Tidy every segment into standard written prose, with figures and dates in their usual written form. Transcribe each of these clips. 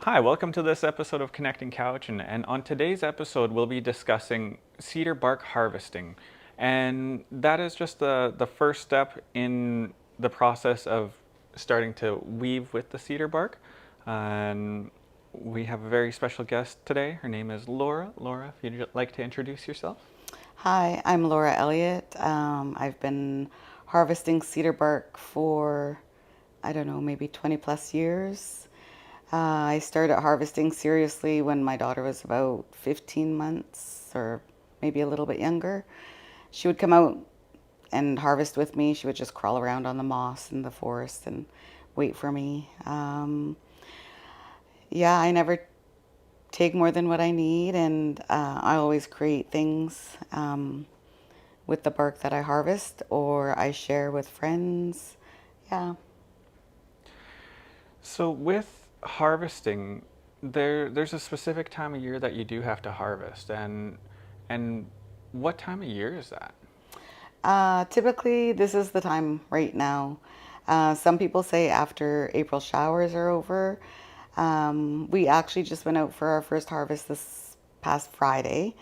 Hi, welcome to this episode of Connecting Cowichan, and on today's episode we'll be discussing cedar bark harvesting. And that is just the first step in the process of starting to weave with the cedar bark. And we have a very special guest today. Her name is Laura. Laura, if you'd like to introduce yourself. Hi, I'm Laura Elliott. I've been harvesting cedar bark for, I don't know, maybe 20 plus years. I started harvesting seriously when my daughter was about 15 months or maybe a little bit younger. She would come out and harvest with me. She would just crawl around on the moss in the forest and wait for me. I never take more than what I need, and I always create things with the bark that I harvest, or I share with friends. Yeah. So with harvesting, there's a specific time of year that you do have to harvest, and what time of year is that? Typically, this is the time right now. Some people say after April showers are over. We actually just went out for our first harvest this past Friday,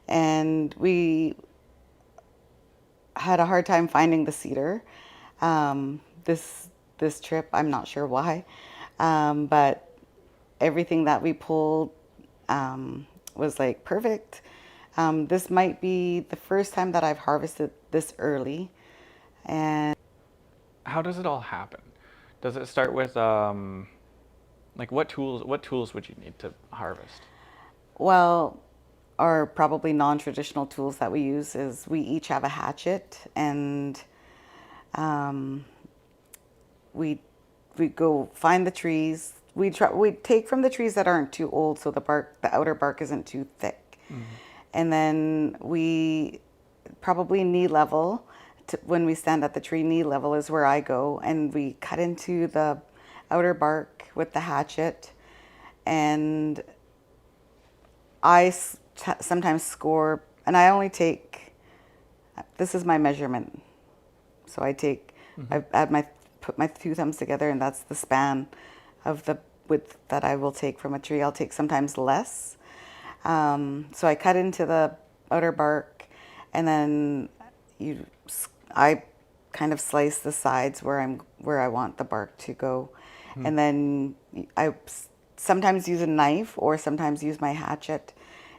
and we had a hard time finding the cedar. This trip, I'm not sure why, but everything that we pulled was like perfect. This might be the first time that I've harvested this early. And How does it all happen? Does it start with like what tools would you need to harvest? well, our probably non-traditional tools that we use is we each have a hatchet, and um, we we go find the trees. We take from the trees that aren't too old, so the outer bark isn't too thick, and then we probably knee level. When we stand at the tree, knee level is where I go, and we cut into the outer bark with the hatchet, and sometimes score, and I only take. This is my measurement, so I add put my two thumbs together, and that's the span of the width that I will take from a tree. I'll take sometimes less. So I cut into the outer bark, and then I kind of slice the sides where I want the bark to go, and then I sometimes use a knife or sometimes use my hatchet,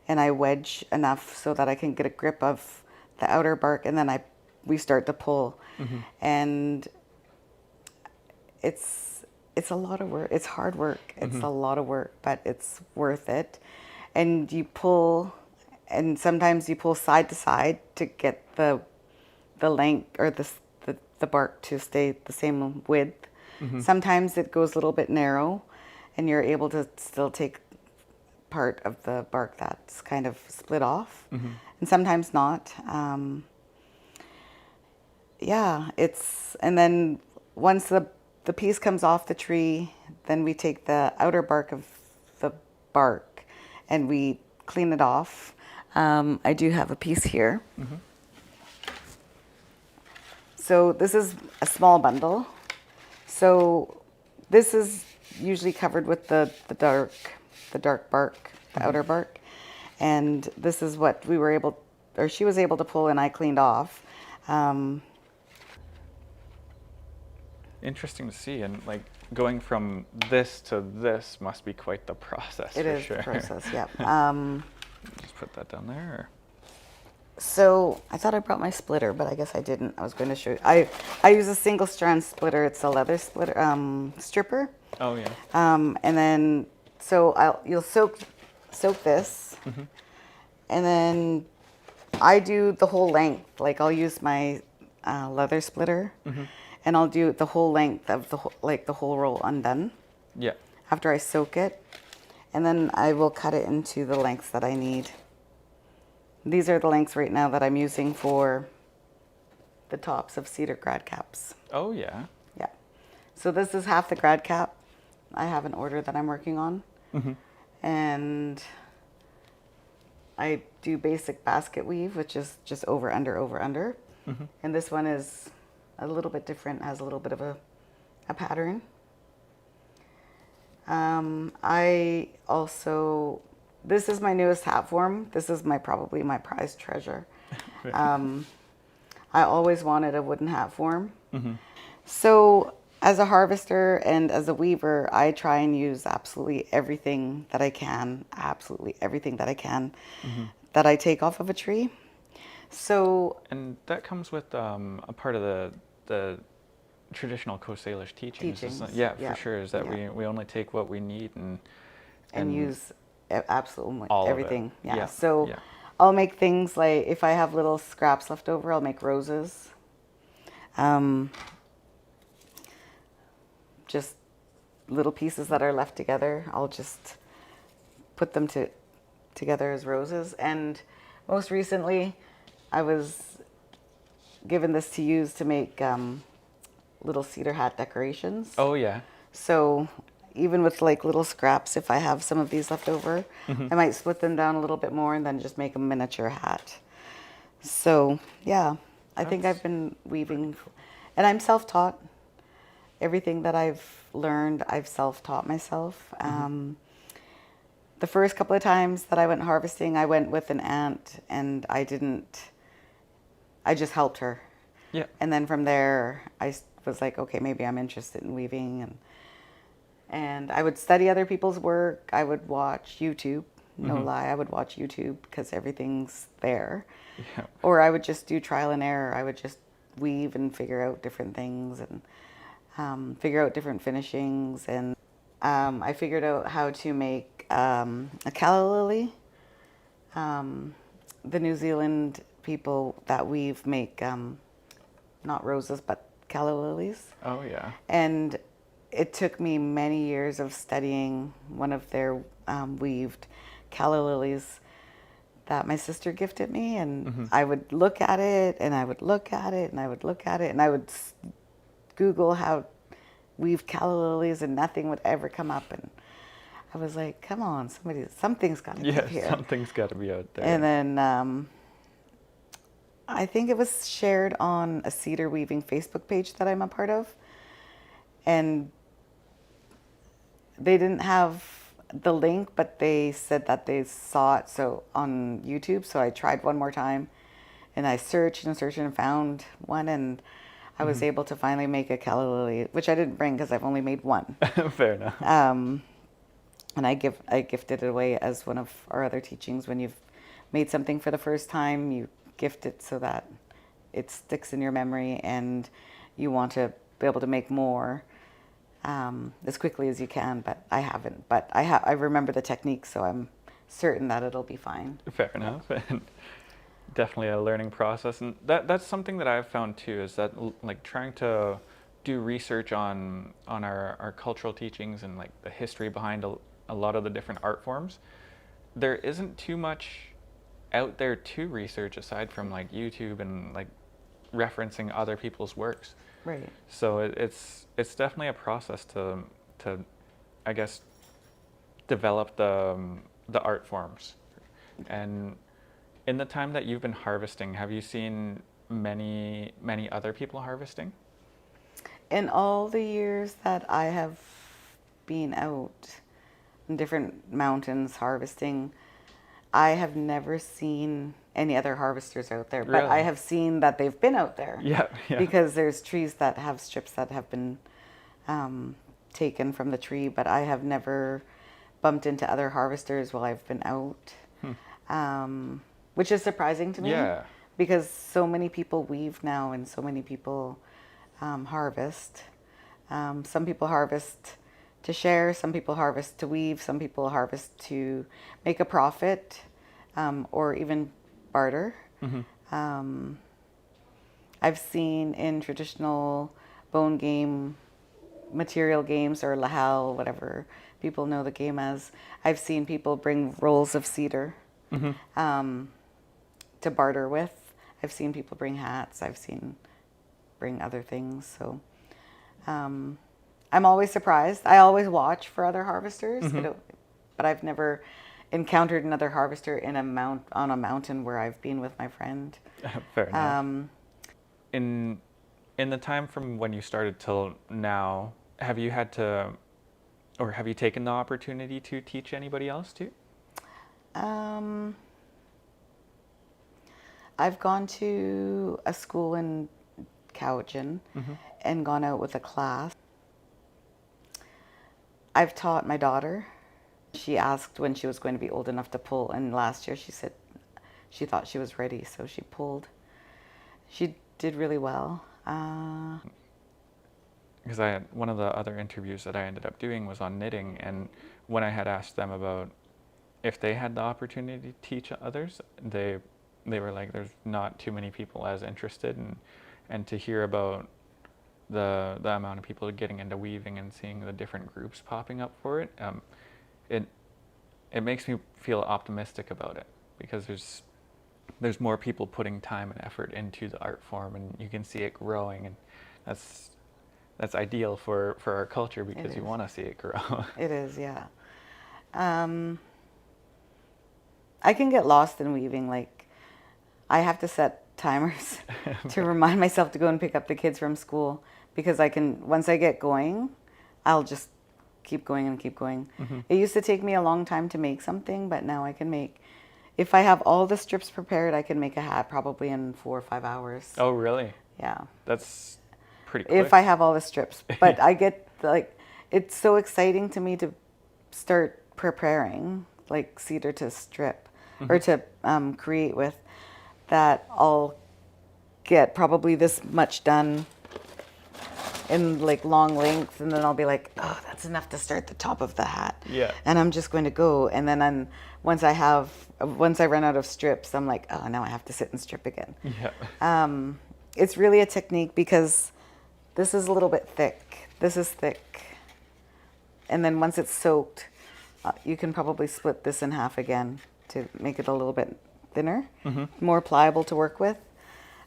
and I wedge enough so that I can get a grip of the outer bark, and then we start to pull, and it's a lot of work. It's hard work. It's a lot of work, but it's worth it. And you pull, and sometimes you pull side to side to get the length or the bark to stay the same width. Sometimes it goes a little bit narrow, and you're able to still take part of the bark that's kind of split off, and sometimes not. And then once the piece comes off the tree, then we take the outer bark of the bark and we clean it off. I do have a piece here. So this is a small bundle. So this is usually covered with the dark bark, the outer bark. And this is what she was able to pull, and I cleaned off. Interesting to see, and like going from this to this must be quite the process. It for is sure. the process, yeah. Just put that down there. So I thought I brought my splitter, but I guess I didn't. I was going to show you. I use a single strand splitter. It's a leather splitter stripper. Oh yeah. And then you'll soak this, and then I do the whole length. Like I'll use my leather splitter, and I'll do the whole length of the whole roll undone. Yeah. After I soak it, and then I will cut it into the lengths that I need. These are the lengths right now that I'm using for the tops of cedar grad caps. Oh yeah. Yeah. So this is half the grad cap. I have an order that I'm working on. And I do basic basket weave, which is just over, under, over, under. And this one is a little bit different, has a little bit of a pattern. I also, this is my newest hat form. This is probably my prized treasure. I always wanted a wooden hat form. So as a harvester and as a weaver, I try and use absolutely everything that I can, that I take off of a tree. So And that comes with a part of the traditional Coast Salish teachings. teachings, Yeah, for yeah, sure, is that yeah. we only take what we need And and use absolutely all of it. everything. Yeah. Yeah, So yeah. I'll make things like, if I have little scraps left over, I'll make roses. Um, just little pieces that are left together, I'll just put them together as roses. And most recently, I was given this to use to make little cedar hat decorations. Oh yeah. So even with like little scraps, if I have some of these left over, I might split them down a little bit more and then just make a miniature hat. So yeah, I think I've been weaving, and I'm self-taught. Everything that I've learned, I've self-taught myself. The first couple of times that I went harvesting, I went with an aunt, and I just helped her. Yeah. And then from there, I was like, okay, maybe I'm interested in weaving, and I would study other people's work. I would watch YouTube. No lie, I would watch YouTube because everything's there. Yeah. Or I would just do trial and error. I would just weave and figure out different things, and figure out different finishings. And I figured out how to make a calla lily. The New Zealand people that weave make not roses, but calla lilies. Oh yeah. And it took me many years of studying one of their weaved calla lilies that my sister gifted me. And I would look at it, and I would look at it, and I would look at it, and I would Google how weave calla lilies, and nothing would ever come up. And I was like, come on, something's got to be here. Something's got to be out there. And then I think it was shared on a cedar weaving Facebook page that I'm a part of. And they didn't have the link, but they said that they saw it on YouTube. So I tried one more time, and I searched and found one, and I was able to finally make a calla lily, which I didn't bring because I've only made one. Fair enough. And I gifted it away as one of our other teachings. When you've made something for the first time, you gift it so that it sticks in your memory, and you want to be able to make more as quickly as you can. But I haven't. But I remember the technique, so I'm certain that it'll be fine. Fair enough. And definitely a learning process, and that's something that I've found too, is that like trying to do research on our cultural teachings and like the history behind a lot of the different art forms. There isn't too much out there to research aside from like YouTube and like referencing other people's works. Right. So it's definitely a process to I guess develop the art forms. And in the time that you've been harvesting, have you seen many other people harvesting? In all the years that I have been out in different mountains harvesting, I have never seen any other harvesters out there. But Really? I have seen that they've been out there. Yeah. Because there's trees that have strips that have been taken from the tree, but I have never bumped into other harvesters while I've been out, which is surprising to me. Yeah. Because so many people weave now, and so many people harvest. Some people harvest to share, some people harvest to weave, some people harvest to make a profit, or even barter. I've seen in traditional bone game material games, or lahal, whatever people know the game as, I've seen people bring rolls of cedar to barter with. I've seen people bring hats. I've seen bring other things. So I'm always surprised. I always watch for other harvesters, but I've never encountered another harvester on a mountain where I've been with my friend. Fair enough. In the time from when you started till now, have you had to or have you taken the opportunity to teach anybody else too? I've gone to a school in Cowichan and gone out with a class. I've taught my daughter. She asked when she was going to be old enough to pull, and last year she said she thought she was ready, so she pulled. She did really well. Because one of the other interviews that I ended up doing was on knitting, and when I had asked them about if they had the opportunity to teach others, they were like, there's not too many people as interested, and to hear about the amount of people getting into weaving and seeing the different groups popping up for it, it makes me feel optimistic about it, because there's more people putting time and effort into the art form, and you can see it growing, and that's ideal for our culture, because you want to see it grow. It is, yeah. I can get lost in weaving. Like, I have to set timers to remind myself to go and pick up the kids from school, because once I get going, I'll just keep going and keep going. It used to take me a long time to make something, but now I can make, if I have all the strips prepared, I can make a hat probably in 4 or 5 hours. Oh, really? Yeah. That's pretty quick. If I have all the strips. But I get, like, it's so exciting to me to start preparing, like, cedar to strip or to create with, that I'll get probably this much done in like long length, and then I'll be like, oh, that's enough to start the top of the hat. Yeah. And I'm just going to go, and then once I run out of strips, I'm like, oh, now I have to sit and strip again. Yeah. It's really a technique, because this is a little bit thick. This is thick. And then once it's soaked, you can probably split this in half again to make it a little bit thinner, more pliable to work with.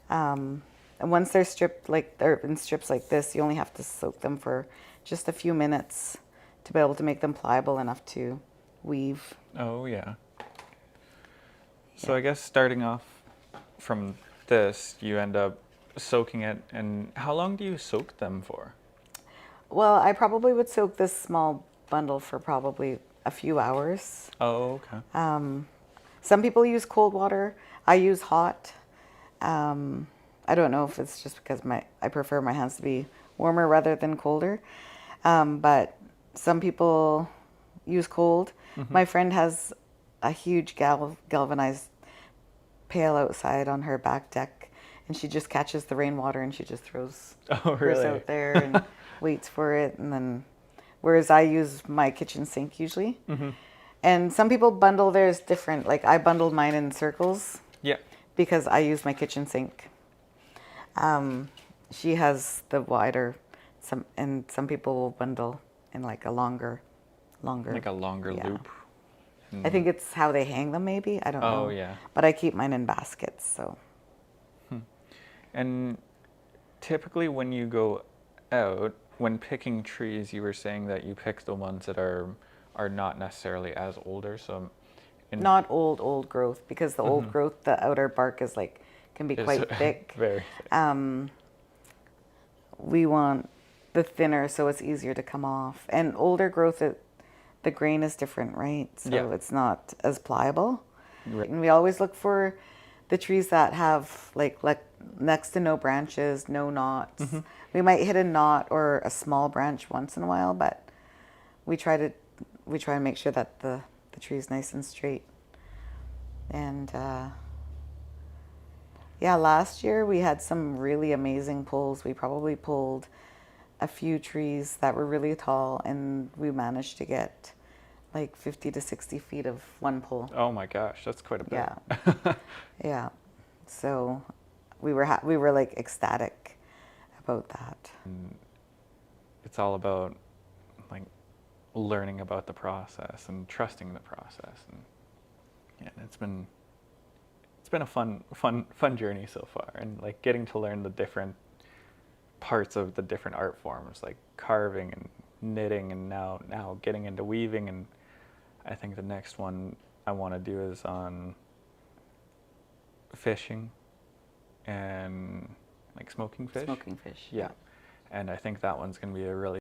And once they're stripped, like they're in strips like this, you only have to soak them for just a few minutes to be able to make them pliable enough to weave. Oh, yeah. So I guess starting off from this, you end up soaking it, and how long do you soak them for? Well, I probably would soak this small bundle for probably a few hours. Oh, okay. Some people use cold water. I use hot. I don't know if it's just because I prefer my hands to be warmer rather than colder. But some people use cold. My friend has a huge galvanized pail outside on her back deck, and she just catches the rainwater and she just throws hers out there and waits for it. And then, whereas I use my kitchen sink usually. And some people bundle theirs different. Like, I bundled mine in circles. Yeah. Because I use my kitchen sink. She has the wider, and some people will bundle in like a longer. Like a longer loop. I think it's how they hang them, maybe. I don't know. Oh, yeah. But I keep mine in baskets, so. And typically when you go out, when picking trees, you were saying that you pick the ones that are not necessarily as older, so not old growth, because the old growth, the outer bark can be quite thick. Very thick. We want the thinner, so it's easier to come off. And older growth, the grain is different, right? So it's not as pliable. Right. And we always look for the trees that have like next to no branches, no knots. We might hit a knot or a small branch once in a while, but we try to make sure that the tree is nice and straight. And last year we had some really amazing pulls. We probably pulled a few trees that were really tall, and we managed to get like 50 to 60 feet of one pull. Oh my gosh, that's quite a bit. Yeah. Yeah. So we were like ecstatic about that. It's all about like learning about the process and trusting the process, and it's been a fun journey so far, and like getting to learn the different parts of the different art forms, like carving and knitting, and now getting into weaving. And I think the next one I want to do is on fishing and like smoking fish. Smoking fish. Yeah. And I think that one's going to be a really